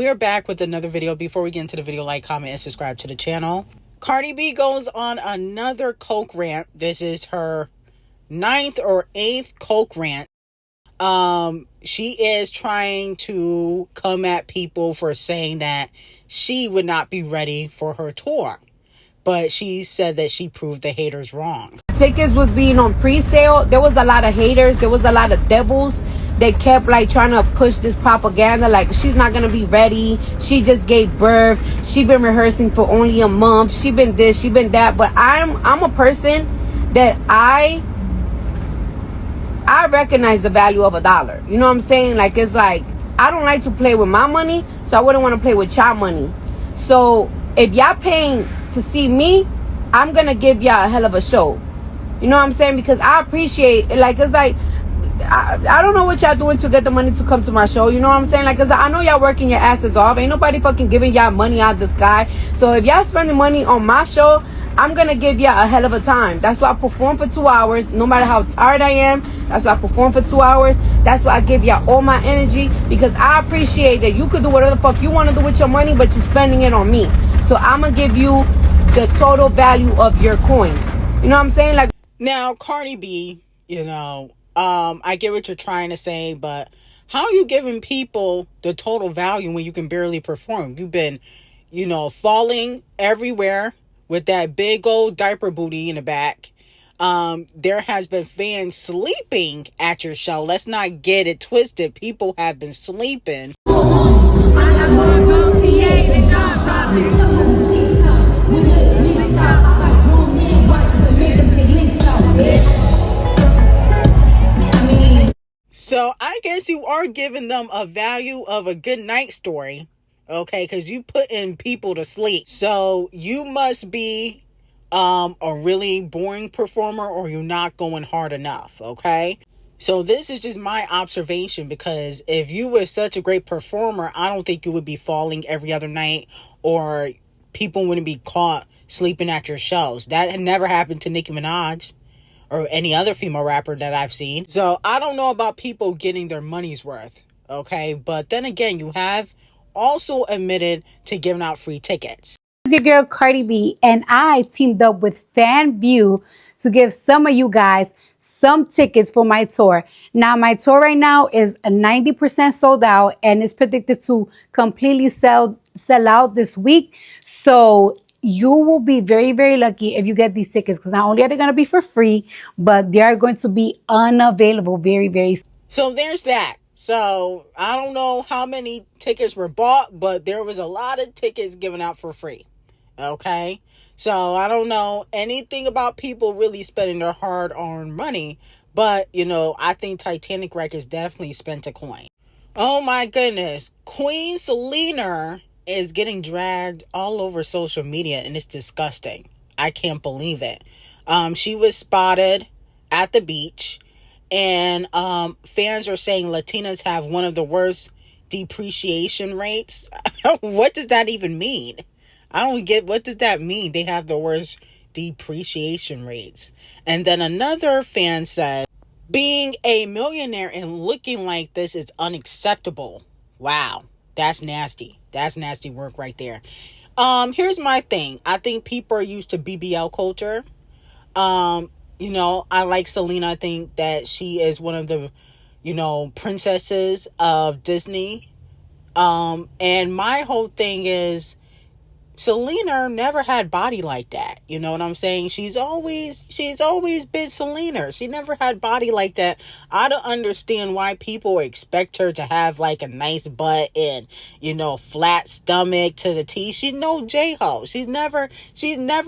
We are back with another video. Before we get into the video, like, comment, and subscribe to the channel. Cardi B goes on another coke rant. This is her 9th or 8th coke rant. She is trying to come at people for saying that she would not be ready for her tour. But she said that she proved the haters wrong. Tickets was being on pre-sale. There was a lot of haters. There was a lot of devils. They kept like trying to push this propaganda like she's not gonna be ready. She just gave birth. She been rehearsing for only a month. She been this, she been that. But I'm a person that I recognize the value of $1. You know what I'm saying? Like, it's like, I don't like to play with my money, so I wouldn't want to play with y'all money. So if y'all paying to see me, I'm gonna give y'all a hell of a show. You know what I'm saying? Because I appreciate, like, it's like, I don't know what y'all doing to get the money to come to my show. You know what I'm saying? Like, cause I know y'all working your asses off. Ain't nobody fucking giving y'all money out the sky. So if y'all spending money on my show, I'm gonna give y'all a hell of a time. That's why I perform for 2 hours. No matter how tired I am, that's why I perform for 2 hours. That's why I give y'all all my energy, because I appreciate that you could do whatever the fuck you want to do with your money, but you're spending it on me. So I'm gonna give you the total value of your coins. You know what I'm saying? Like, now, Cardi B, you know, I get what you're trying to say, but how are you giving people the total value when you can barely perform? You've been, you know, falling everywhere with that big old diaper booty in the back. There has been fans sleeping at your show. Let's not get it twisted. People have been sleeping. So I guess you are giving them a value of a good night story, okay? Because you putting people to sleep. So you must be a really boring performer, or you're not going hard enough, okay? So this is just my observation, because if you were such a great performer, I don't think you would be falling every other night, or people wouldn't be caught sleeping at your shows. That had never happened to Nicki Minaj or any other female rapper that I've seen. So I don't know about people getting their money's worth, okay? But then again, you have also admitted to giving out free tickets. It's your girl Cardi B, and I teamed up with FanView to give some of you guys some tickets for my tour. Now, my tour right now is a 90% sold out, and it's predicted to completely sell out this week. So you will be very, very lucky if you get these tickets, because not only are they going to be for free, but they are going to be unavailable very, very soon. So there's that. So I don't know how many tickets were bought, but there was a lot of tickets given out for free. Okay? So I don't know anything about people really spending their hard-earned money, but, you know, I think Titanic Records definitely spent a coin. Oh my goodness. Queen Selena is getting dragged all over social media, and it's disgusting. I can't believe it. She was spotted at the beach, and fans are saying Latinas have one of the worst depreciation rates. What does that even mean? I don't get, what does that mean? They have the worst depreciation rates. And then another fan said, being a millionaire and looking like this is unacceptable. Wow. That's nasty. That's nasty work right there. Here's my thing. I think people are used to BBL culture. You know, I like Selena. I think that she is one of the, you know, princesses of Disney. And my whole thing is, Selena never had body like that. You know what I'm saying? She's always been Selena. She never had body like that. I don't understand why people expect her to have like a nice butt and, you know, flat stomach to the T. She's no J-Ho. She's never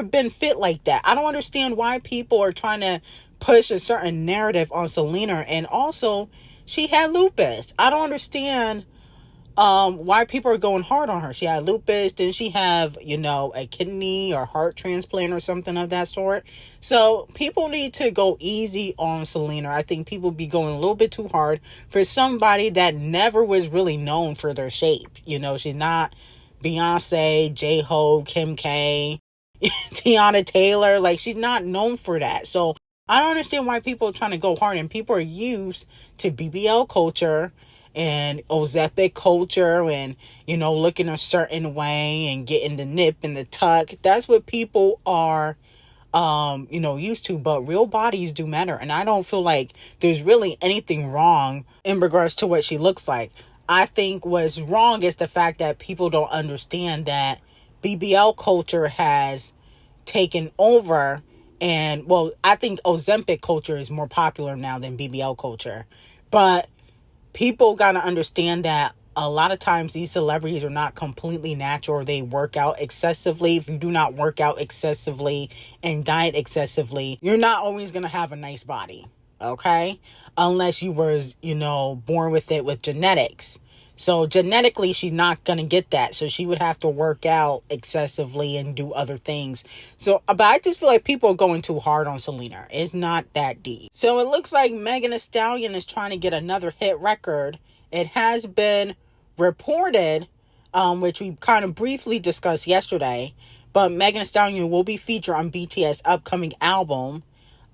been fit like that. I don't understand why people are trying to push a certain narrative on Selena. And also, she had lupus. I don't understand why people are going hard on her. She had lupus. Didn't she have, you know, a kidney or heart transplant or something of that sort? So people need to go easy on Selena. I think people be going a little bit too hard for somebody that never was really known for their shape. You know, she's not Beyonce, J-Ho, Kim K, Tiana Taylor. Like, she's not known for that. So I don't understand why people are trying to go hard, and people are used to BBL culture. and Ozempic culture and, looking a certain way and getting the nip and the tuck. That's what people are, used to. But real bodies do matter. And I don't feel like there's really anything wrong in regards to what she looks like. I think what's wrong is the fact that people don't understand that BBL culture has taken over. And, well, I think Ozempic culture is more popular now than BBL culture. But people got to understand that a lot of times these celebrities are not completely natural. They work out excessively. If you do not work out excessively and diet excessively, you're not always going to have a nice body. Okay? Unless you was, born with it with genetics. So genetically, she's not going to get that. So she would have to work out excessively and do other things. So, but I just feel like people are going too hard on Selena. It's not that deep. So it looks like Megan Thee Stallion is trying to get another hit record. It has been reported, which we kind of briefly discussed yesterday, but Megan Thee Stallion will be featured on BTS' upcoming album,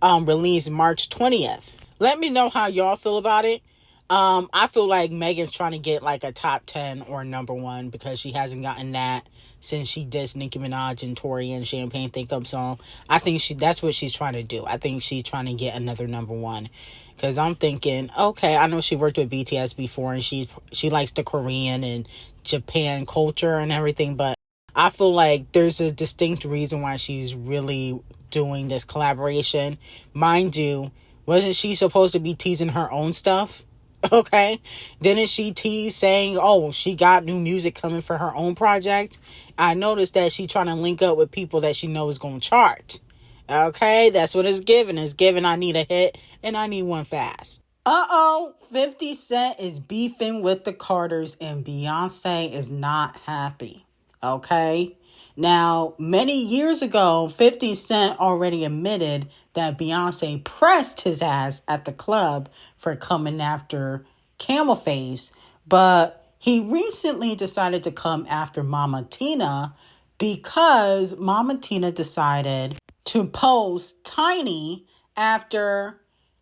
released March 20th. Let me know how y'all feel about it. I feel like Megan's trying to get like a top 10 or number 1 because she hasn't gotten that since she dissed Nicki Minaj and Tory and Champagne Think Up song. I think that's what she's trying to do. I think she's trying to get another number 1. Because I'm thinking, okay, I know she worked with BTS before and she likes the Korean and Japan culture and everything, but I feel like there's a distinct reason why she's really doing this collaboration. Mind you, wasn't she supposed to be teasing her own stuff? Okay, didn't she tease saying, oh, she got new music coming for her own project? I noticed that she trying to link up with people that she knows is going to chart. Okay, that's what it's given. It's given I need a hit and I need one fast. 50 Cent is beefing with the Carters and Beyonce is not happy. Okay, now many years ago, 50 Cent already admitted that Beyonce pressed his ass at the club for coming after Camel Face, but he recently decided to come after Mama Tina because Mama Tina decided to post Tiny after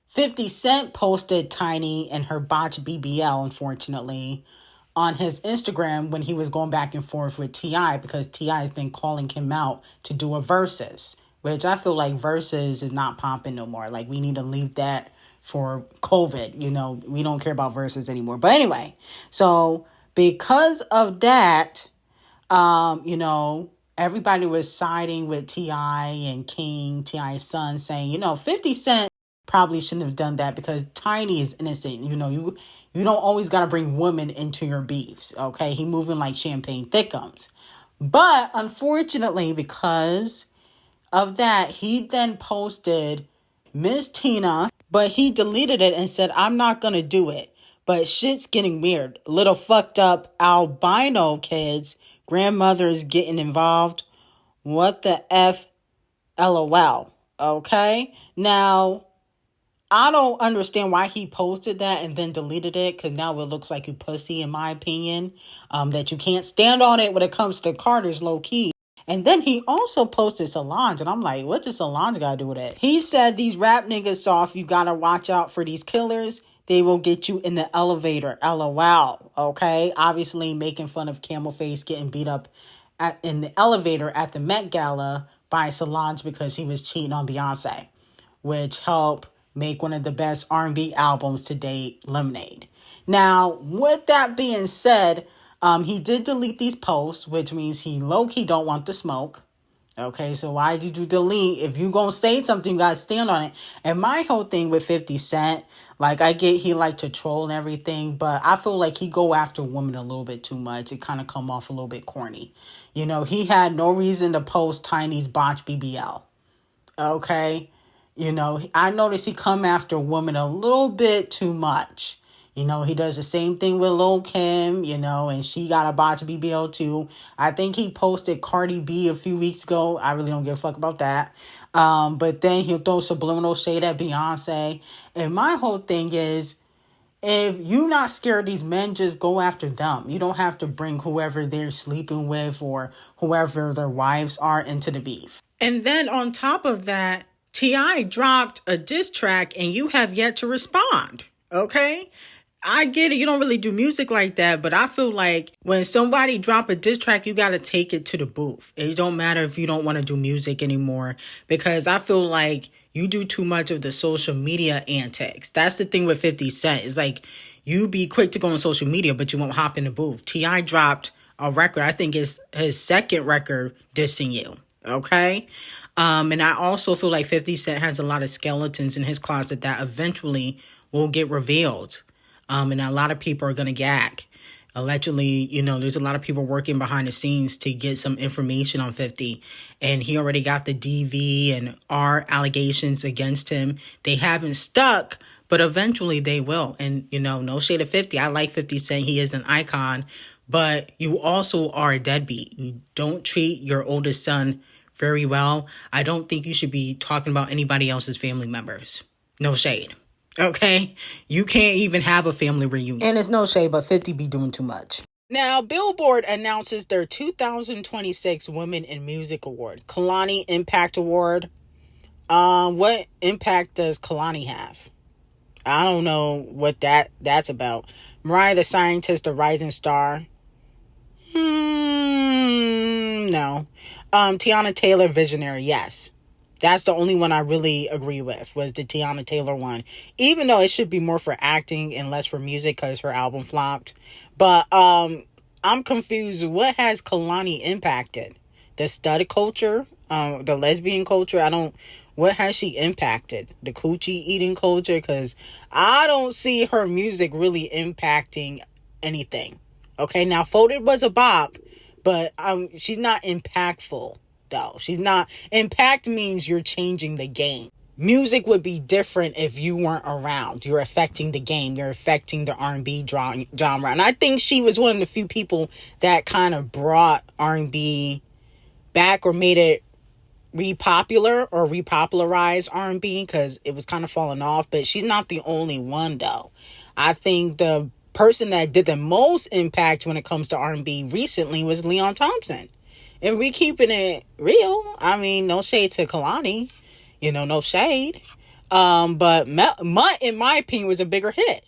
50 Cent posted Tiny and her botched BBL, unfortunately, on his Instagram when he was going back and forth with T.I. because T.I. has been calling him out to do a versus, which I feel like versus is not popping no more. Like, we need to leave that for COVID. We don't care about versus anymore. But anyway, so because of that, everybody was siding with T.I. and King, T.I.'s son, saying, 50 Cent probably shouldn't have done that because Tiny is innocent. You don't always got to bring women into your beefs, okay? He moving like Champagne Thickums. But unfortunately, because of that, he then posted Miss Tina, but he deleted it and said, I'm not going to do it. But shit's getting weird. Little fucked up albino kids, grandmothers getting involved. What the F? LOL. Okay? Now, I don't understand why he posted that and then deleted it, because now it looks like you pussy, in my opinion. That you can't stand on it when it comes to Carter's, low key. And then he also posted Solange, and I'm like, what does Solange got to do with it? He said, these rap niggas soft, you gotta watch out for these killers. They will get you in the elevator. LOL. Okay? Obviously making fun of Camel Face getting beat up in the elevator at the Met Gala by Solange because he was cheating on Beyonce, which helped make one of the best R&B albums to date, Lemonade. Now, with that being said, he did delete these posts, which means he low-key don't want the smoke. Okay, so why did you delete? If you gonna say something, you gotta stand on it. And my whole thing with 50 Cent, like, I get he like to troll and everything, but I feel like he go after women a little bit too much. It kind of come off a little bit corny. He had no reason to post Tiny's botch BBL. Okay? I noticed he come after women a little bit too much. He does the same thing with Lil' Kim, and she got a botch BBL too. I think he posted Cardi B a few weeks ago. I really don't give a fuck about that. But then he'll throw subliminal shade at Beyonce. And my whole thing is, if you're not scared of these men, just go after them. You don't have to bring whoever they're sleeping with or whoever their wives are into the beef. And then on top of that, T.I. dropped a diss track and you have yet to respond. Okay? I get it. You don't really do music like that, but I feel like when somebody drop a diss track, you got to take it to the booth. It don't matter if you don't want to do music anymore, because I feel like you do too much of the social media antics. That's the thing with 50 Cent. It's like you be quick to go on social media, but you won't hop in the booth. T.I. dropped a record. I think it's his second record dissing you. Okay? And I also feel like 50 Cent has a lot of skeletons in his closet that eventually will get revealed. And a lot of people are going to gag. Allegedly, there's a lot of people working behind the scenes to get some information on 50. And he already got the DV and R allegations against him. They haven't stuck, but eventually they will. And, no shade of 50. I like 50 Cent. He is an icon. But you also are a deadbeat. You don't treat your oldest son very well. I don't think you should be talking about anybody else's family members. No shade. Okay? You can't even have a family reunion. And it's no shade, but 50 be doing too much. Now, Billboard announces their 2026 Women in Music Award. Kalani Impact Award. What impact does Kalani have? I don't know what that's about. Mariah the Scientist, the Rising Star. No. Tiana Taylor, Visionary, yes. That's the only one I really agree with, was the Tiana Taylor one. Even though it should be more for acting and less for music because her album flopped. But I'm confused. What has Kalani impacted? The stud culture? The lesbian culture? What has she impacted? The coochie eating culture? Because I don't see her music really impacting anything. Okay, now Folded was a bop, but she's not impactful. Though she's not. Impact means you're changing the game. Music would be different if you weren't around. You're affecting the game. You're affecting the R&B genre. And I think she was one of the few people that kind of brought R&B back, or made it repopularize R&B, because it was kind of falling off. But she's not the only one, though. I think the person that did the most impact when it comes to R&B recently was Leon Thompson. And we keeping it real. I mean, no shade to Kalani. No shade. But Mutt, in my opinion, was a bigger hit.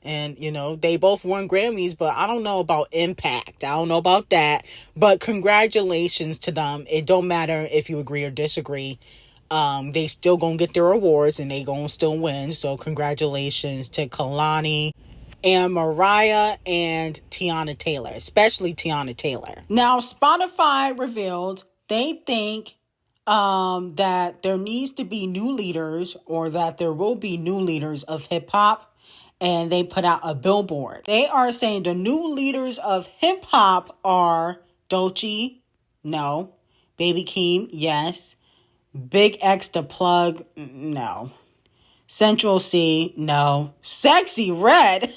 And, they both won Grammys, but I don't know about impact. I don't know about that. But congratulations to them. It don't matter if you agree or disagree. They still gonna get their awards, and they gonna still win. So congratulations to Kalani and Mariah and Tiana Taylor, especially Tiana Taylor. Now, Spotify revealed they think that there needs to be new leaders, or that there will be new leaders of hip hop, and they put out a billboard. They are saying the new leaders of hip hop are D0JA, no. Baby Keem, yes. Big X the Plug, no. Central C, no. Sexy Red.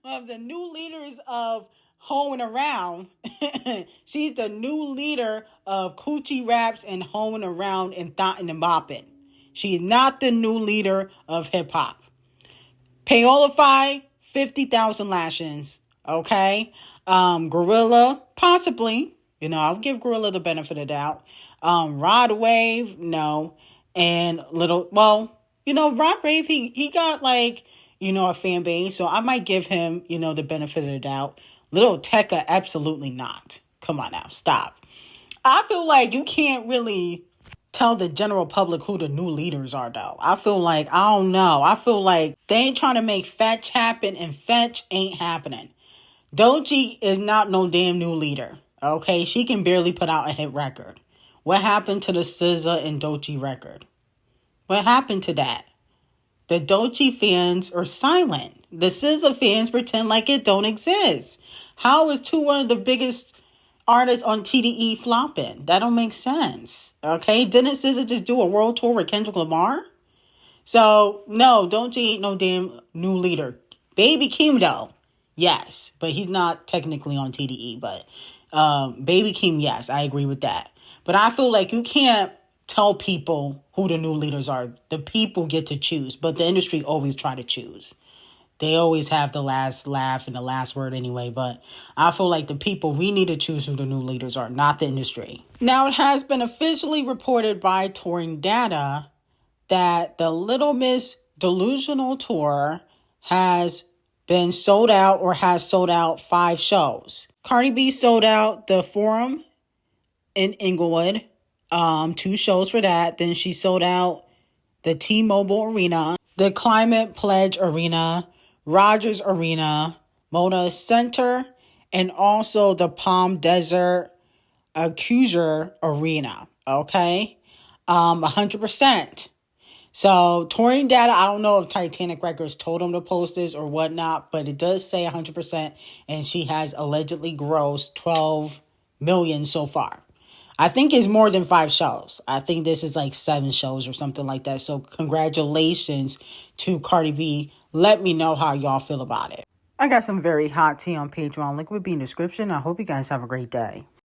Of the new leaders of Hoeing Around. She's the new leader of Coochie Raps and Hoeing Around and Thottin' and Boppin'. She's not the new leader of hip hop. Paolify, 50,000 lashings. Okay? Gorilla, possibly. I'll give Gorilla the benefit of the doubt. Rod Wave, no. And Rod Wave, he got a fan base, so I might give him, the benefit of the doubt. Little Tekka, absolutely not. Come on now, stop. I feel like you can't really tell the general public who the new leaders are, though. I feel like, I don't know. I feel like they ain't trying to make fetch happen, and fetch ain't happening. D0JA is not no damn new leader, okay? She can barely put out a hit record. What happened to the SZA and D0JA record? What happened to that? The D0JA fans are silent. The SZA fans pretend like it don't exist. How is one of the biggest artists on TDE flopping? That don't make sense. Okay? Didn't SZA just do a world tour with Kendrick Lamar? So, no, D0JA ain't no damn new leader. Baby Keem, though. Yes, but he's not technically on TDE. But Baby Keem, yes, I agree with that. But I feel like you can't tell people who the new leaders are. The people get to choose, but the industry always try to choose. They always have the last laugh and the last word anyway, but I feel like the people, we need to choose who the new leaders are, not the industry. Now, it has been officially reported by Touring Data that the Little Miss Delusional Tour has been sold out or has sold out 5 shows. Cardi B sold out the Forum in Inglewood, 2 shows for that. Then she sold out the T-Mobile Arena, the Climate Pledge Arena, Rogers Arena, Mona Center, and also the Palm Desert Accuser Arena. Okay, 100%. So touring data, I don't know if Titanic Records told them to post this or whatnot, but it does say 100%, and she has allegedly grossed 12 million so far. I think it's more than 5 shows. I think this is like 7 shows or something like that. So congratulations to Cardi B. Let me know how y'all feel about it. I got some very hot tea on Patreon. Link would be in the description. I hope you guys have a great day.